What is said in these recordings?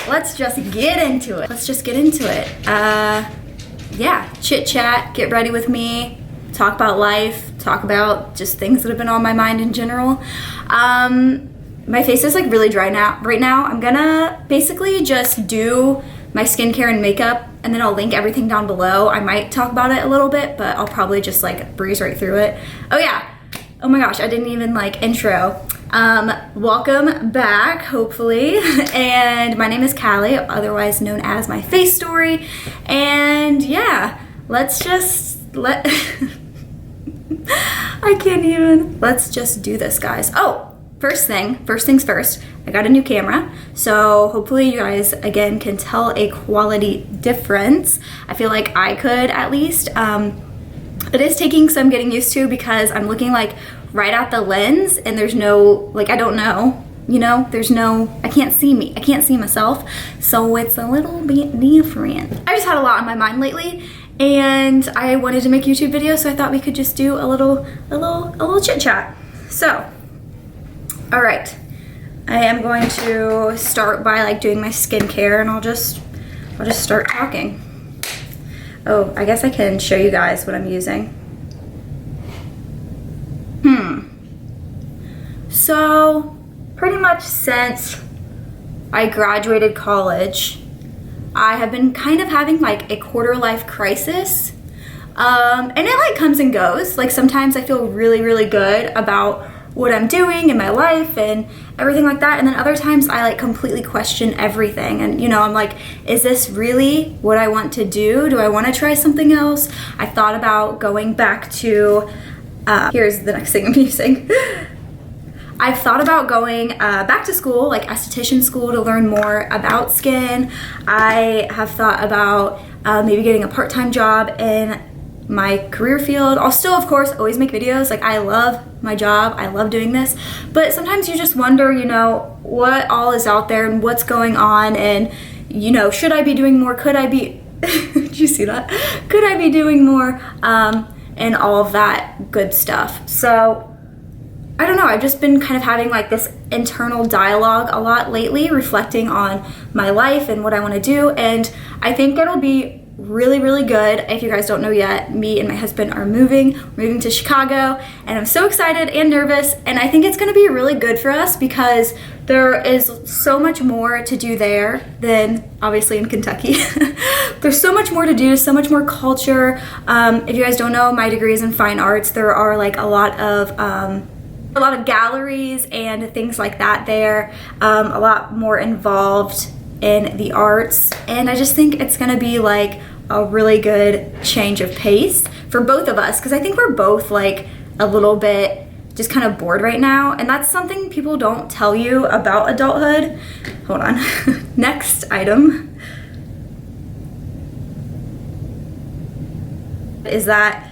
let's just get into it. Let's just get into it. Yeah, chit chat, get ready with me, talk about life, talk about just things that have been on my mind in general. My face is like really dry right now. I'm gonna basically just do my skincare and makeup, and then I'll link everything down below. I might talk about it a little bit, but I'll probably just like breeze right through it. Oh yeah, oh my gosh, I didn't even like intro. Welcome back, hopefully. And my name is Callie, otherwise known as my face story. And yeah, let's just I can't even. Let's just do this, guys. Oh, first things first, I got a new camera. So hopefully you guys, again, can tell a quality difference. I feel like I could at least. It is taking some getting used to because I'm looking like right at the lens and there's no, like, I don't know, you know, there's no, I can't see me. I can't see myself. So it's a little bit different. I just had a lot on my mind lately and I wanted to make YouTube videos, so I thought we could just do a little chit chat. So, all right, I am going to start by like doing my skincare and I'll just start talking. Oh, I guess I can show you guys what I'm using. So, pretty much since I graduated college, I have been kind of having like a quarter life crisis. And it like comes and goes. Like sometimes I feel really good about what I'm doing in my life and everything like that. And then other times I like completely question everything. And you know, I'm like, is this really what I want to do? Do I want to try something else? I thought about going back to, here's the next thing I'm using. I've thought about going back to school, like esthetician school, to learn more about skin. I have thought about maybe getting a part-time job in my career field. I'll still, of course, always make videos. Like, I love my job. I love doing this. But sometimes you just wonder, you know, what all is out there and what's going on. And, you know, should I be doing more? Could I be, did you see that? Could I be doing more? And all of that good stuff. So, I don't know, I've just been kind of having like this internal dialogue a lot lately, reflecting on my life and what I want to do, and I think it'll be really good. If you guys don't know yet, me and my husband are moving to Chicago, and I'm so excited and nervous, and I think it's going to be really good for us because there is so much more to do there than obviously in Kentucky. There's so much more to do, so much more culture. If you guys don't know, my degree is in fine arts. There are like a lot of galleries and things like that there, a lot more involved in the arts, and I just think it's gonna be like a really good change of pace for both of us, because I think we're both like a little bit just kind of bored right now, and that's something people don't tell you about adulthood. Hold on. Next item is that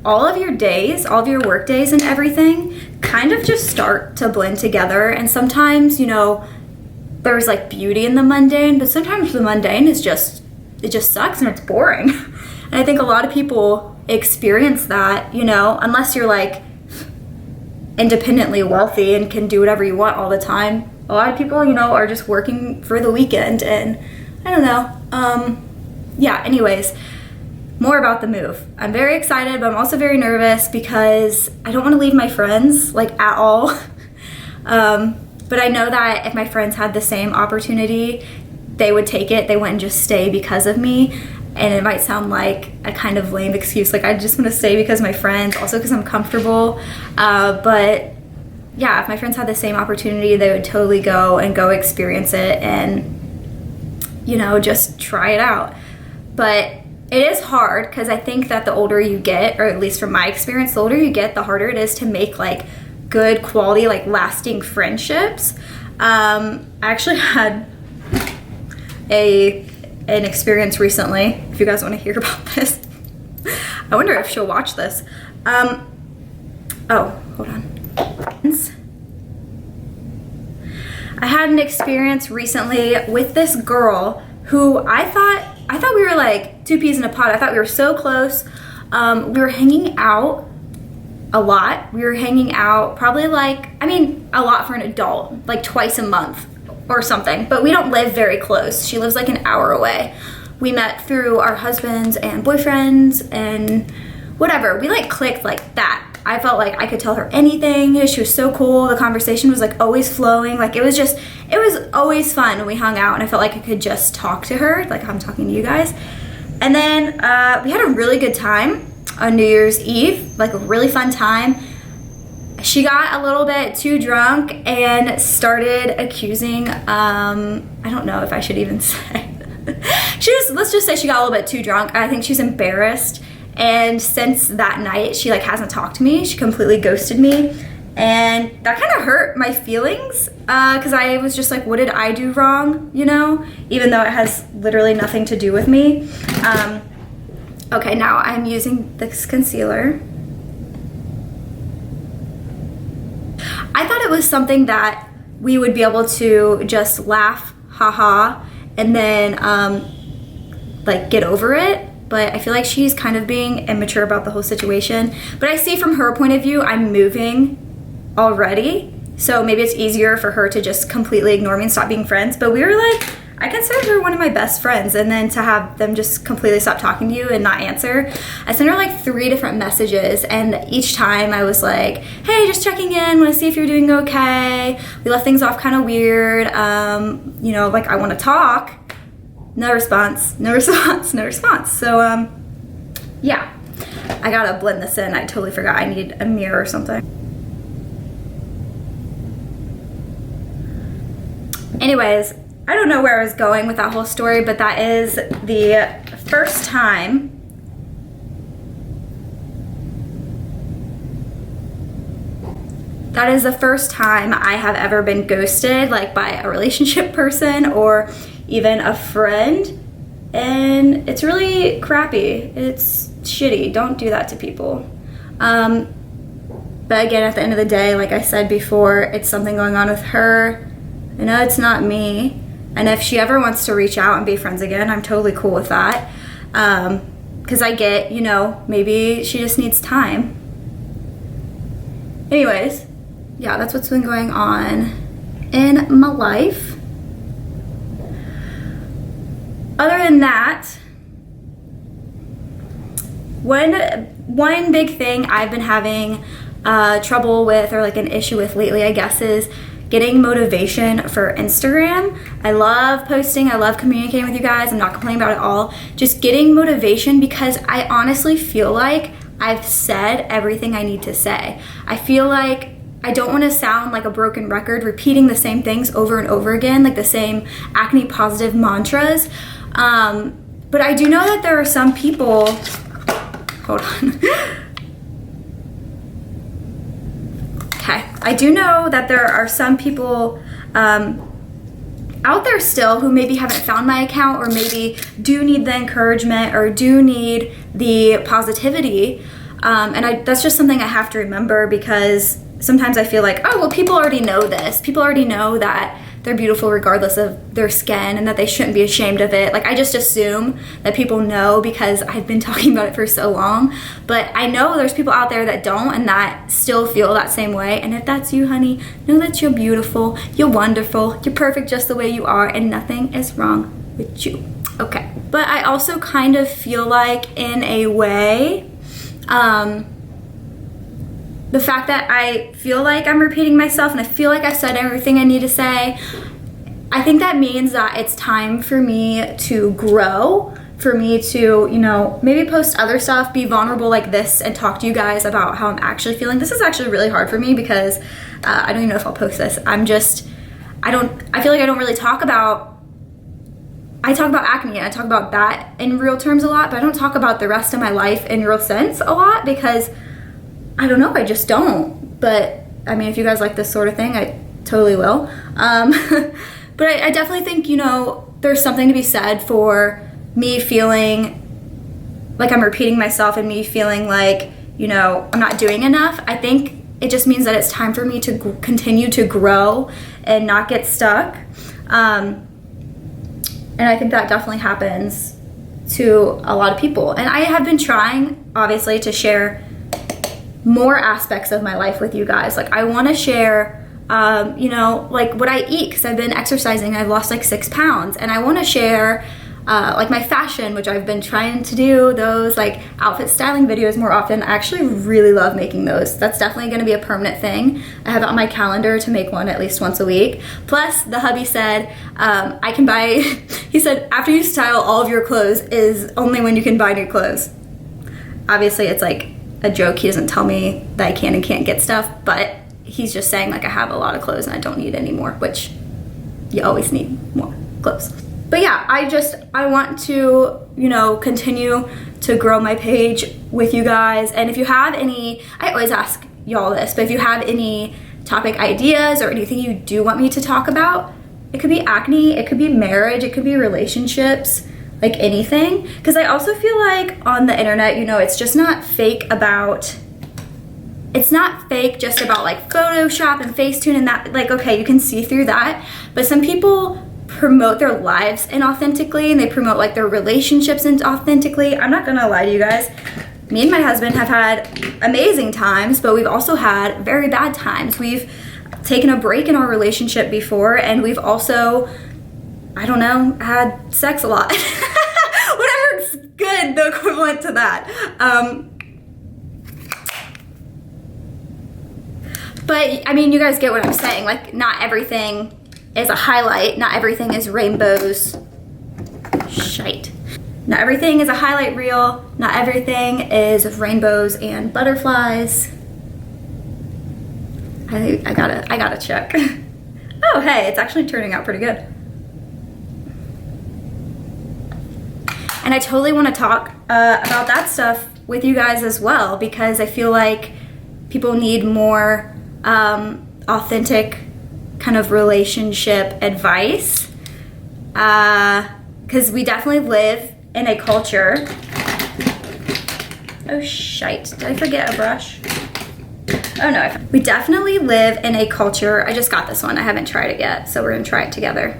all of your days, all of your work days and everything kind of just start to blend together. And sometimes, you know, there's like beauty in the mundane, but sometimes the mundane is just, it just sucks and it's boring. And I think a lot of people experience that, you know, unless you're like independently wealthy and can do whatever you want all the time. A lot of people, you know, are just working for the weekend, and I don't know. Yeah, anyways. More about the move. I'm very excited, but I'm also very nervous because I don't want to leave my friends, like, at all. But I know that if my friends had the same opportunity, they would take it. They wouldn't just stay because of me. And it might sound like a kind of lame excuse, like I just want to stay because of my friends, also because I'm comfortable. But yeah, if my friends had the same opportunity, they would totally go experience it and, you know, just try it out. But it is hard because I think that the older you get, or at least from my experience, the older you get, the harder it is to make like good quality, like lasting friendships. I actually had an experience recently, if you guys want to hear about this. I wonder if she'll watch this. Oh, hold on. I had an experience recently with this girl who I thought we were like two peas in a pod. I thought we were so close. We were hanging out a lot. We were hanging out probably like, I mean, a lot for an adult, like twice a month. or something, but we don't live very close. She lives like an hour away. We met through our husbands and boyfriends and whatever. We like clicked like that. I felt like I could tell her anything. She was so cool. The conversation was like always flowing. Like it was always fun when we hung out, and I felt like I could just talk to her like I'm talking to you guys. And then we had a really good time on New Year's Eve, like a really fun time. She got a little bit too drunk and started accusing, I don't know if I should even say. Let's just say she got a little bit too drunk. I think she's embarrassed. And since that night, she like hasn't talked to me. She completely ghosted me. And that kind of hurt my feelings because I was just like, what did I do wrong, you know? Even though it has literally nothing to do with me. Okay, now I'm using this concealer. I thought it was something that we would be able to just laugh, haha, and then like get over it. But I feel like she's kind of being immature about the whole situation. But I see from her point of view, I'm moving already. So maybe it's easier for her to just completely ignore me and stop being friends. But we were like, I consider her one of my best friends. And then to have them just completely stop talking to you and not answer. I sent her like 3 different messages. And each time I was like, hey, just checking in. Want to see if you're doing okay. We left things off kind of weird. You know, like I want to talk. No response, no response, no response. So, yeah, I gotta blend this in. I totally forgot I need a mirror or something. Anyways, I don't know where I was going with that whole story, but that is the first time I have ever been ghosted, like by a relationship person or even a friend, and it's really crappy. It's shitty. Don't do that to people. But again, at the end of the day, like I said before, it's something going on with her. I know it's not me, and if she ever wants to reach out and be friends again, I'm totally cool with that. Because I get, you know, maybe she just needs time. Anyways, yeah, that's what's been going on in my life. Other than that, one big thing I've been having trouble with, or like an issue with lately, I guess, is getting motivation for Instagram. I love posting, I love communicating with you guys, I'm not complaining about it all. Just getting motivation, because I honestly feel like I've said everything I need to say. I feel like I don't want to sound like a broken record, repeating the same things over and over again, like the same acne positive mantras. But I do know that there are some people, hold on. Okay, I do know that there are some people out there still who maybe haven't found my account, or maybe do need the encouragement or do need the positivity. And that's just something I have to remember, because sometimes I feel like, oh, well, people already know this. People already know that they're beautiful regardless of their skin and that they shouldn't be ashamed of it. Like, I just assume that people know because I've been talking about it for so long. But I know there's people out there that don't and that still feel that same way. And if that's you, honey, know that you're beautiful, you're wonderful, you're perfect just the way you are, and nothing is wrong with you. Okay. But I also kind of feel like, in a way, the fact that I feel like I'm repeating myself and I feel like I've said everything I need to say, I think that means that it's time for me to grow, for me to, you know, maybe post other stuff, be vulnerable like this, and talk to you guys about how I'm actually feeling. This is actually really hard for me because I don't even know if I'll post this. I feel like I don't really talk about, I talk about acne and I talk about that in real terms a lot, but I don't talk about the rest of my life in real sense a lot, because I don't know, I just don't. But I mean, if you guys like this sort of thing, I totally will. But I definitely think, you know, there's something to be said for me feeling like I'm repeating myself and me feeling like, you know, I'm not doing enough. I think it just means that it's time for me to continue to grow and not get stuck. And I think that definitely happens to a lot of people. And I have been trying, obviously, to share more aspects of my life with you guys. Like, I want to share you know, like what I eat, because I've been exercising. I've lost like 6 pounds, and I want to share like my fashion, which I've been trying to do those like outfit styling videos more often. I actually really love making those. That's definitely going to be a permanent thing. I have it on my calendar to make one at least once a week. Plus the hubby said I can buy, he said after you style all of your clothes is only when you can buy new clothes. Obviously it's like a joke. He doesn't tell me that I can and can't get stuff, but he's just saying like I have a lot of clothes and I don't need any more, which you always need more clothes. But yeah, I want to, you know, continue to grow my page with you guys. And if you have any, I always ask y'all this, but if you have any topic ideas or anything you do want me to talk about, it could be acne, it could be marriage, it could be relationships, like anything. Because I also feel like on the internet, you know, it's just not fake about, it's not fake just about like Photoshop and Facetune and that, like, okay, you can see through that, but some people promote their lives inauthentically, and they promote like their relationships inauthentically. I'm not gonna lie to you guys, me and my husband have had amazing times, but we've also had very bad times. We've taken a break in our relationship before, and we've also, I don't know, had sex a lot. Whatever's good, the equivalent to that. But I mean, you guys get what I'm saying. Like, not everything is a highlight. Not everything is rainbows. Shite. Not everything is a highlight reel. Not everything is rainbows and butterflies. I gotta check. Oh, hey, it's actually turning out pretty good. And I totally want to talk about that stuff with you guys as well, because I feel like people need more authentic kind of relationship advice, because we definitely live in a culture. Oh shite, did I forget a brush? Oh no, we definitely live in a culture. I just got this one, I haven't tried it yet, so we're gonna try it together.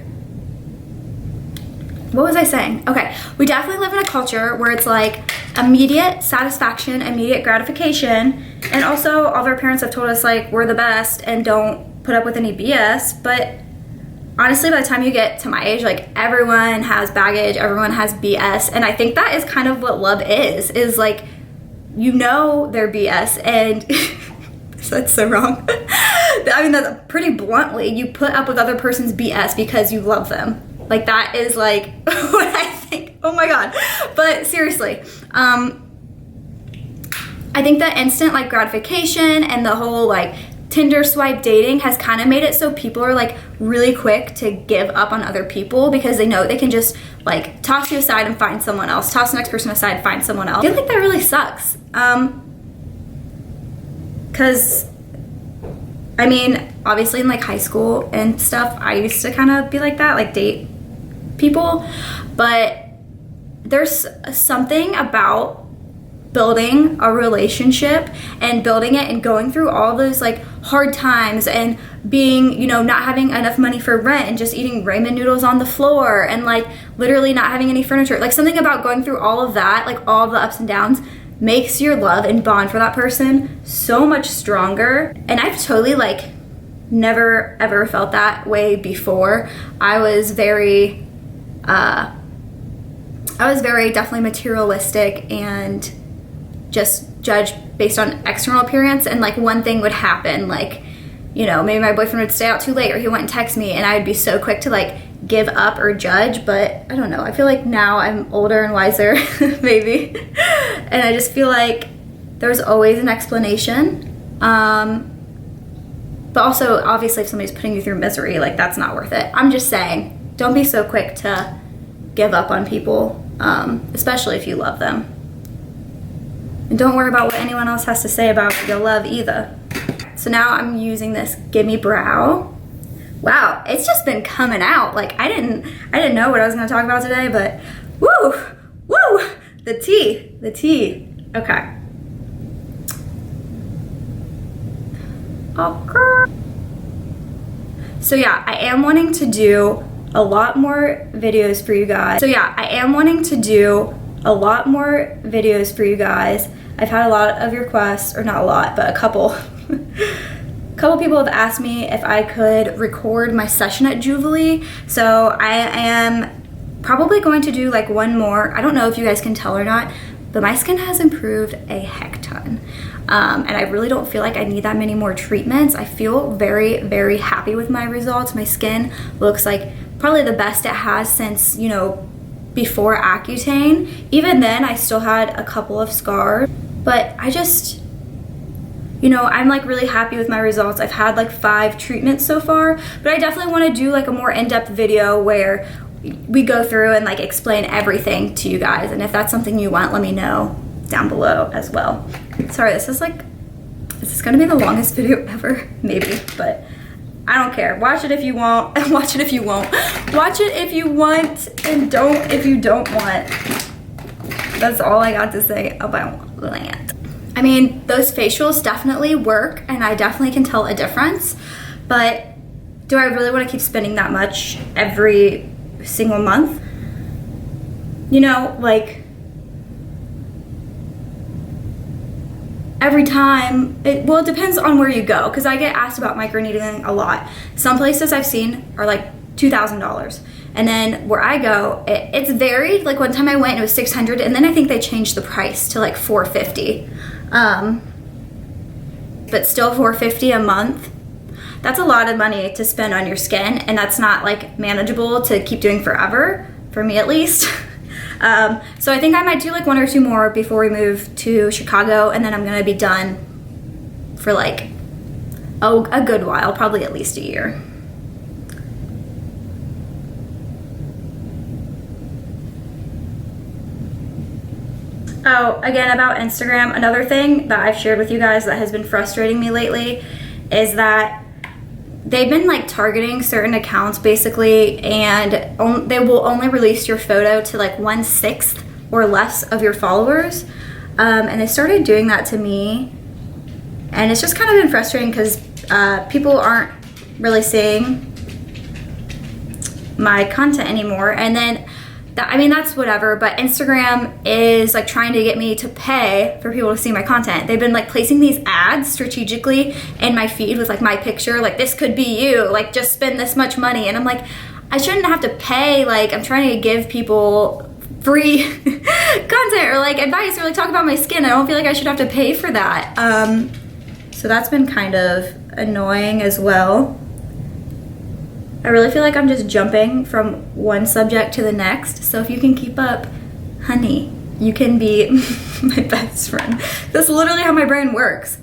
What was I saying? Okay, we definitely live in a culture where it's like immediate satisfaction, immediate gratification, and also all of our parents have told us like we're the best and don't put up with any BS. But honestly, by the time you get to my age, like everyone has baggage, everyone has BS, and I think that is kind of what love is like, you know, their BS, and that's so wrong. I mean, that's pretty bluntly, you put up with other person's BS because you love them. Like, that is like what I think. Oh my god. But seriously, I think that instant like gratification and the whole like Tinder swipe dating has kind of made it so people are like really quick to give up on other people because they know they can just like toss you aside and find someone else, toss the next person aside and find someone else. I feel like that really sucks. Because I mean, obviously in like high school and stuff, I used to kind of be like that, like date people, but there's something about building a relationship and building it and going through all those like hard times and being, you know, not having enough money for rent and just eating ramen noodles on the floor and like literally not having any furniture. Like, something about going through all of that, like all of the ups and downs, makes your love and bond for that person so much stronger. And I've totally like never ever felt that way before. I was very definitely materialistic and just judged based on external appearance. And like one thing would happen, like, you know, maybe my boyfriend would stay out too late or he wouldn't text me, and I would be so quick to like give up or judge. But I don't know, I feel like now I'm older and wiser maybe, and I just feel like there's always an explanation. But also, obviously, if somebody's putting you through misery, like, that's not worth it. I'm just saying, don't be so quick to give up on people, especially if you love them. And don't worry about what anyone else has to say about your love either. So now I'm using this Gimme Brow. Wow, it's just been coming out. Like, I didn't know what I was gonna talk about today, but woo, the tea. Okay. Okay. So yeah, I am wanting to do a lot more videos for you guys. I've had a lot of your requests, or not a lot, but a couple couple people have asked me if I could record my session at Jubilee, so I am probably going to do like one more. I don't know if you guys can tell or not, but my skin has improved a heck ton. And I really don't feel like I need that many more treatments. I feel very, very happy with my results. My skin looks like probably the best it has since, you know, before Accutane. Even then, I still had a couple of scars, but I just, you know, I'm like really happy with my results. I've had like 5 treatments so far, but I definitely want to do like a more in-depth video where we go through and like explain everything to you guys. And if that's something you want, let me know down below as well. Sorry, this is gonna be the longest video ever, maybe, but I don't care. Watch it if you want, and watch it if you won't. Watch it if you want, and don't if you don't want. That's all I got to say about that. I mean, those facials definitely work, and I definitely can tell a difference, but do I really want to keep spending that much every single month? You know, like, every time, it depends on where you go, because I get asked about microneedling a lot. Some places I've seen are like $2,000, and then where I go, it's varied. Like one time I went, it was $600, and then I think they changed the price to like $450. But still $450 a month. That's a lot of money to spend on your skin, and that's not like manageable to keep doing forever, for me at least. So I think I might do like 1 or 2 more before we move to Chicago, and then I'm gonna be done for like a good while, probably at least a year. Oh, again, about Instagram, another thing that I've shared with you guys that has been frustrating me lately is that they've been like targeting certain accounts basically, and they will only release your photo to like 1/6 or less of your followers. And they started doing that to me, and it's just kind of been frustrating because people aren't really seeing my content anymore. And then I mean, that's whatever, but Instagram is like trying to get me to pay for people to see my content. They've been like placing these ads strategically in my feed with like my picture, like this could be you, like just spend this much money. And I'm like, I shouldn't have to pay. Like, I'm trying to give people free content or like advice or like talk about my skin. I don't feel like I should have to pay for that. So that's been kind of annoying as well. I really feel like I'm just jumping from one subject to the next. So if you can keep up, honey, you can be my best friend. That's literally how my brain works.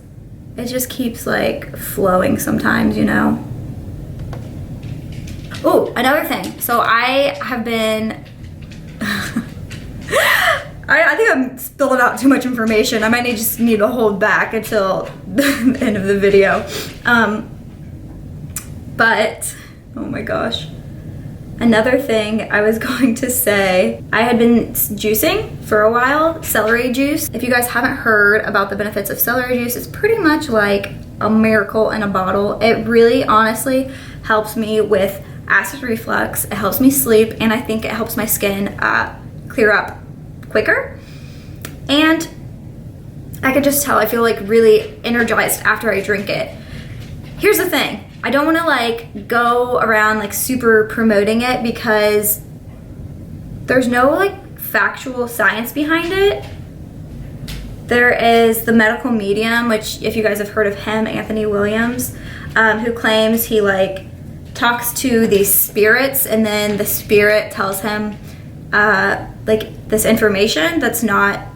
It just keeps like flowing sometimes, you know? Oh, another thing. So I have been, I think I'm spilling out too much information. I might just need to hold back until the end of the video. But, oh my gosh. Another thing I was going to say, I had been juicing for a while, celery juice. If you guys haven't heard about the benefits of celery juice, it's pretty much like a miracle in a bottle. It really honestly helps me with acid reflux. It helps me sleep, and I think it helps my skin clear up quicker. And I can just tell I feel like really energized after I drink it. Here's the thing. I don't want to like go around like super promoting it because there's no like factual science behind it. There is the medical medium, which if you guys have heard of him, Anthony Williams, who claims he like talks to these spirits, and then the spirit tells him like this information that's not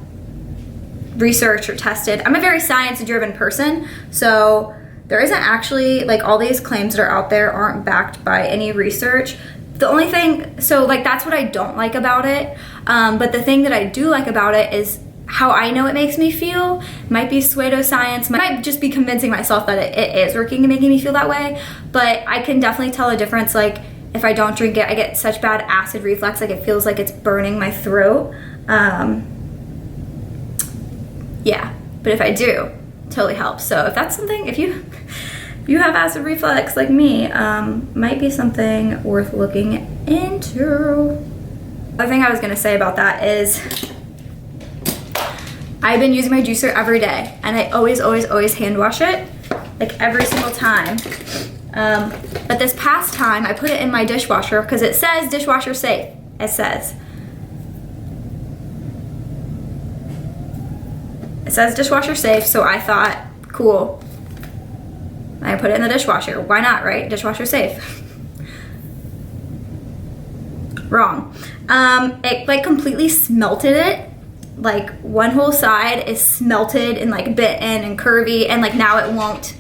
researched or tested. I'm a very science-driven person, so there isn't actually, like, all these claims that are out there aren't backed by any research. The only thing, so like that's what I don't like about it, but the thing that I do like about it is how I know it makes me feel. Might be pseudoscience, might just be convincing myself that it is working and making me feel that way, but I can definitely tell a difference. Like if I don't drink it, I get such bad acid reflux, like it feels like it's burning my throat. Yeah, but if I do, it totally helps. So if that's something, if you have acid reflux like me, might be something worth looking into. Other thing I was gonna say about that is I've been using my juicer every day, and I always hand wash it. like every single time. But this past time, I put it in my dishwasher because it says dishwasher safe. It says dishwasher safe, so I thought, cool. I put it in the dishwasher. Why not, right? Dishwasher safe. Wrong. It like completely smelted it. Like one whole side is smelted and like bitten and curvy, and like now it won't,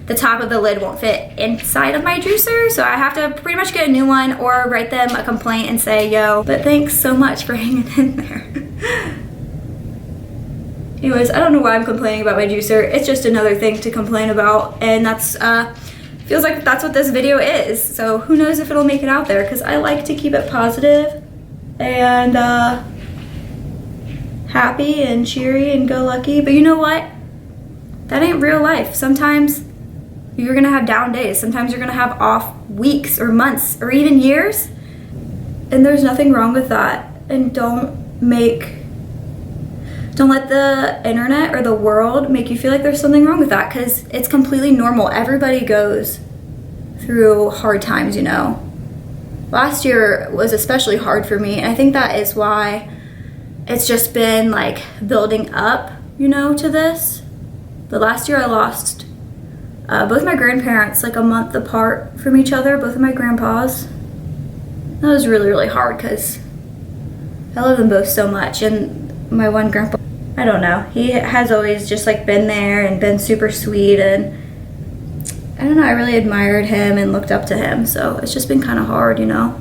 the top of the lid won't fit inside of my juicer, so I have to pretty much get a new one or write them a complaint and say, yo, but thanks so much for hanging in there. Anyways, I don't know why I'm complaining about my juicer. It's just another thing to complain about, and that's feels like that's what this video is. So who knows if it'll make it out there, because I like to keep it positive and happy and cheery and go lucky. But you know what? That ain't real life. Sometimes you're gonna have down days. Sometimes you're gonna have off weeks or months or even years, and there's nothing wrong with that. And don't let the internet or the world make you feel like there's something wrong with that, because it's completely normal. Everybody goes through hard times, you know. Last year was especially hard for me, and I think that is why it's just been like building up, you know, to this. But last year I lost both my grandparents like a month apart from each other, both of my grandpas. That was really, really hard because I love them both so much. And my one grandpa, I don't know, he has always just like been there and been super sweet, and I don't know, I really admired him and looked up to him. So it's just been kind of hard, you know.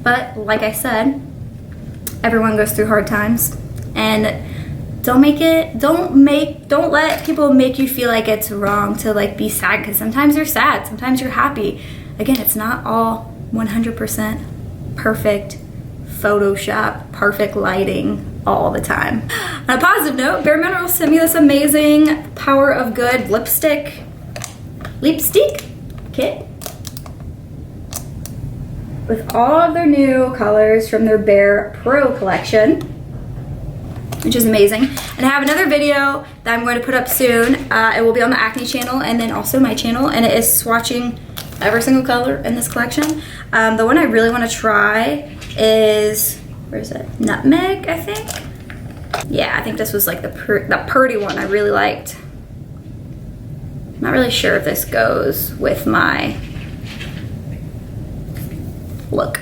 But like I said, everyone goes through hard times, and don't let people make you feel like it's wrong to like be sad, because sometimes you're sad, sometimes you're happy. Again, it's not all 100% perfect Photoshop, perfect lighting all the time. On a positive note, Bareminerals sent me this amazing Power of Good lipstick kit with all of their new colors from their Bare Pro collection, which is amazing. And I have another video that I'm going to put up soon. It will be on the Acne channel and then also my channel, and it is swatching every single color in this collection. The one I really want to try is, where is it? Nutmeg, I think. Yeah, I think this was like the purdy one I really liked. I'm not really sure if this goes with my look,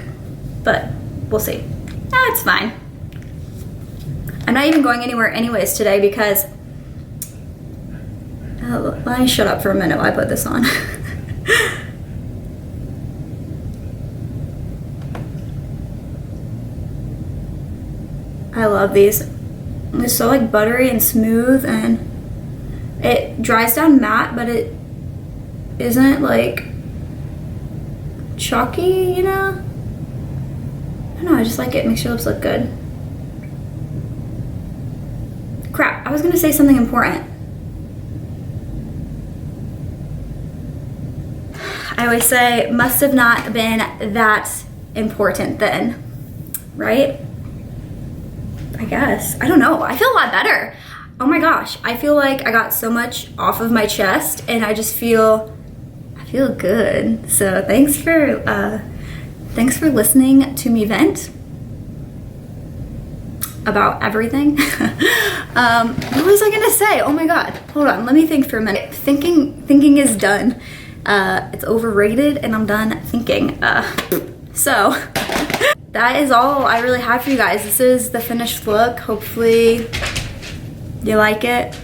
but we'll see. It's fine. I'm not even going anywhere anyways today because, let me shut up for a minute while I put this on. I love these. They're so like buttery and smooth, and it dries down matte, but it isn't like chalky, you know? I don't know, I just like it. It makes your lips look good. Crap, I was gonna say something important. I always say, must have not been that important then, right? I guess. I don't know. I feel a lot better. Oh my gosh. I feel like I got so much off of my chest, and I just feel, I feel good. So thanks for listening to me vent about everything. What was I gonna say? Oh my god. Hold on. Let me think for a minute. Thinking is done. It's overrated, and I'm done thinking. So that is all I really have for you guys. This is the finished look. Hopefully you like it.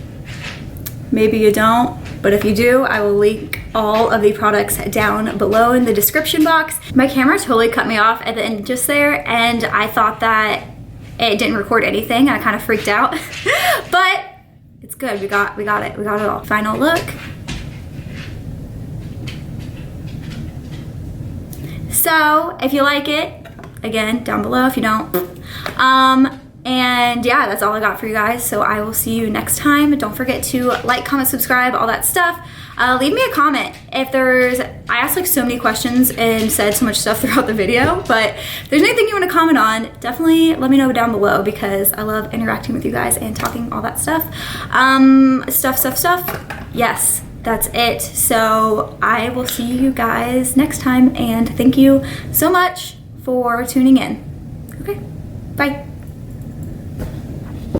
Maybe you don't, but if you do, I will link all of the products down below in the description box. My camera totally cut me off at the end just there, and I thought that it didn't record anything. I kind of freaked out, but it's good. We got it all. Final look. So if you like it, again, down below if you don't. And yeah, that's all I got for you guys. So I will see you next time. Don't forget to like, comment, subscribe, all that stuff. Leave me a comment if there's, I asked like so many questions and said so much stuff throughout the video, but if there's anything you want to comment on, definitely let me know down below because I love interacting with you guys and talking all that stuff. Stuff. Yes, that's it. So I will see you guys next time, and thank you so much for tuning in. Okay, bye.